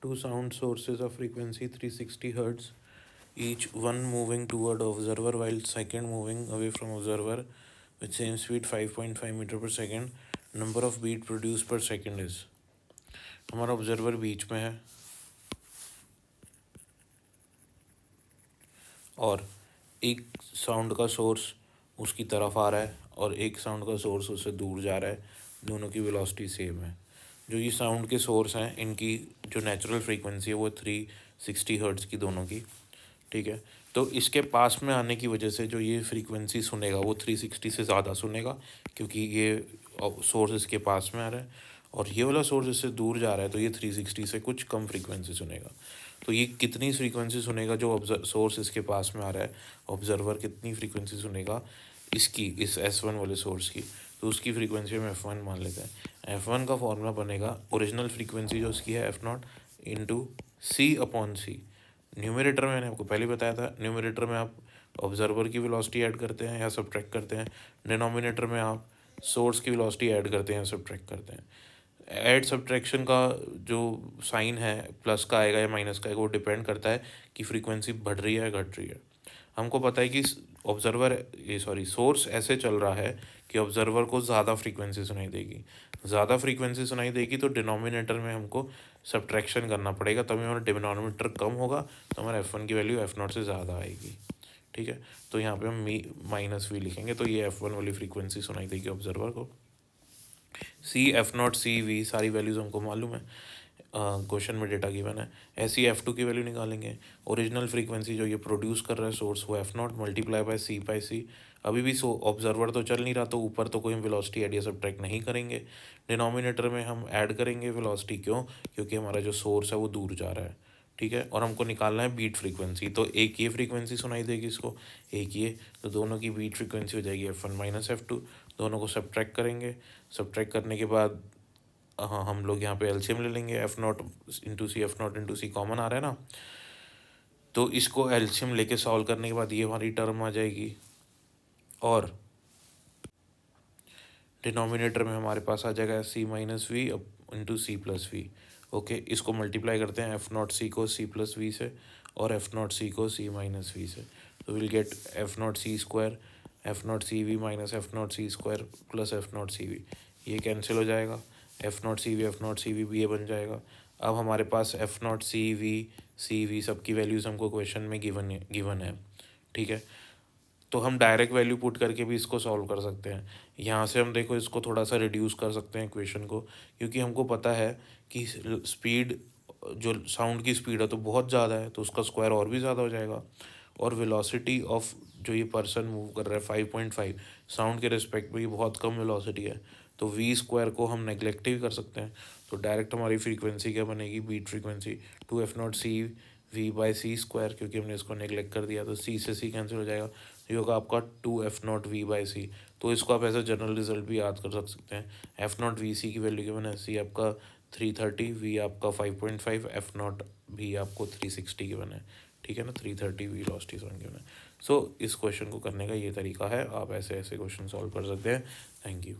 Two sound sources of frequency 360 Hz, each one moving toward observer while second moving away from observer with same speed 5.5 metre पर second. Number of beat produce पर second is. हमारा observer बीच में है और एक sound का source उसकी तरफ आ रहा है और एक साउंड का सोर्स उससे दूर जा रहा है. दोनों की वेलोसिटी सेम है. जो ये साउंड के सोर्स हैं इनकी जो नेचुरल फ्रीक्वेंसी है वो 360 हर्ट्ज़ की दोनों की. ठीक है. तो इसके पास में आने की वजह से जो ये फ्रीक्वेंसी सुनेगा वो 360 से ज़्यादा सुनेगा क्योंकि ये सोर्स इसके पास में आ रहा है और ये वाला सोर्स इससे दूर जा रहा है तो ये 360 से कुछ कम फ्रीक्वेंसी सुनेगा. तो ये कितनी फ्रीक्वेंसी सुनेगा जो सोर्स इसके पास में आ रहा है, ऑब्जर्वर कितनी फ्रीक्वेंसी सुनेगा इसकी, इस S1 वाले सोर्स की, तो उसकी फ्रीक्वेंसी हम F1 मान लेते हैं. F1 का फॉर्मूला बनेगा ओरिजिनल फ्रीक्वेंसी जो उसकी है F0 इंटू C/C. न्यूमरेटर में मैंने आपको पहले बताया था, न्यूमरेटर में आप ऑब्जर्वर की वेलोसिटी ऐड करते हैं या सब्ट्रैक्ट करते हैं. डिनोमिनेटर में आप सोर्स की वेलोसिटी ऐड करते हैं या सब्ट्रैक्ट करते हैं. ऐड सब्ट्रैक्शन का जो साइन है प्लस का आएगा या माइनस का आएगा वो डिपेंड करता है कि फ्रीक्वेंसी बढ़ रही है या घट रही है. हमको पता है कि सोर्स ऐसे चल रहा है कि ऑब्जर्वर को ज़्यादा फ्रीक्वेंसी सुनाई देगी. ज़्यादा फ्रीक्वेंसी सुनाई देगी तो डिनोमिनेटर में हमको सब्ट्रैक्शन करना पड़ेगा, तभी हमारा डिनोमिनेटर कम होगा तो हमारा F1 की वैल्यू F0 से ज़्यादा आएगी. ठीक है. तो यहाँ पे हम -V लिखेंगे तो ये F1 वाली फ्रीक्वेंसी सुनाई देगी ऑब्जर्वर को. F0 CV सारी वैल्यूज़ हमको मालूम है, क्वेश्चन में डेटा गिवन है. ऐसी F2 की वैल्यू निकालेंगे. ओरिजिनल फ्रीक्वेंसी जो ये प्रोड्यूस कर रहा है सोर्स वो F0 मल्टीप्लाई बाय C/C. अभी भी ऑब्जर्वर तो चल नहीं रहा तो ऊपर तो कोई हम वेलोसिटी ऐड या सब्ट्रैक्ट नहीं करेंगे. डिनोमिनेटर में हम ऐड करेंगे वेलोसिटी. क्यों? क्योंकि हमारा जो सोर्स है वो दूर जा रहा है. ठीक है. और हमको निकालना है बीट फ्रीक्वेंसी. तो एक ये फ्रीक्वेंसी सुनाई देगी इसको, एक ये, तो दोनों की बीट फ्रीक्वेंसी हो जाएगी F1 माइनस F2. दोनों को सब्ट्रैक्ट करेंगे. सब्ट्रैक्ट करने के बाद हाँ हम लोग यहाँ पे एलसीएम ले लेंगे. F0 इंटू सी, F0 इंटू सी कॉमन आ रहा है ना, तो इसको एलसीएम लेके सॉल्व करने के बाद ये हमारी टर्म आ जाएगी और डिनोमिनेटर में हमारे पास आ जाएगा C-V इंटू C+V. ओके. इसको मल्टीप्लाई करते हैं F0 C को C+V से और F0 C को C-V से. तो will get F0 C square F0 CV minus F0 C square plus F0 CV. ये कैंसिल हो जाएगा. F0 CV भी ये बन जाएगा. अब हमारे पास F0 CV सबकी वैल्यूज़ हमको क्वेश्चन में गिवन है. ठीक है. तो हम डायरेक्ट वैल्यू पुट करके भी इसको सॉल्व कर सकते हैं. यहाँ से हम देखो इसको थोड़ा सा रिड्यूस कर सकते हैं इक्वेशन को, क्योंकि हमको पता है कि स्पीड, जो साउंड की स्पीड है तो बहुत ज़्यादा है तो उसका स्क्वायर और भी ज़्यादा हो जाएगा. और वेलोसिटी ऑफ जो ये पर्सन मूव कर रहा है 5.5, साउंड के रिस्पेक्ट में ये बहुत कम वेलोसिटी है. तो V स्क्वायर को हम नेगलेक्ट भी कर सकते हैं. तो डायरेक्ट हमारी फ्रीक्वेंसी क्या बनेगी, beat frequency 2F0 CV/C square, क्योंकि हमने इसको नेगलेक्ट कर दिया तो C से C कैंसिल हो जाएगा. ये होगा आपका 2F0 V/C. तो इसको आप ऐसे जनरल रिजल्ट भी याद कर सकते हैं. F0 VC की वैल्यू क्या बना है, C आपका 330, V आपका 5.5, F0 भी आपको 360 की बना है. ठीक है ना. 330 V वेलोसिटी साउंड की बना है. सो इस क्वेश्चन को करने का ये तरीका है. आप ऐसे ऐसे क्वेश्चन सॉल्व कर सकते हैं. Thank you.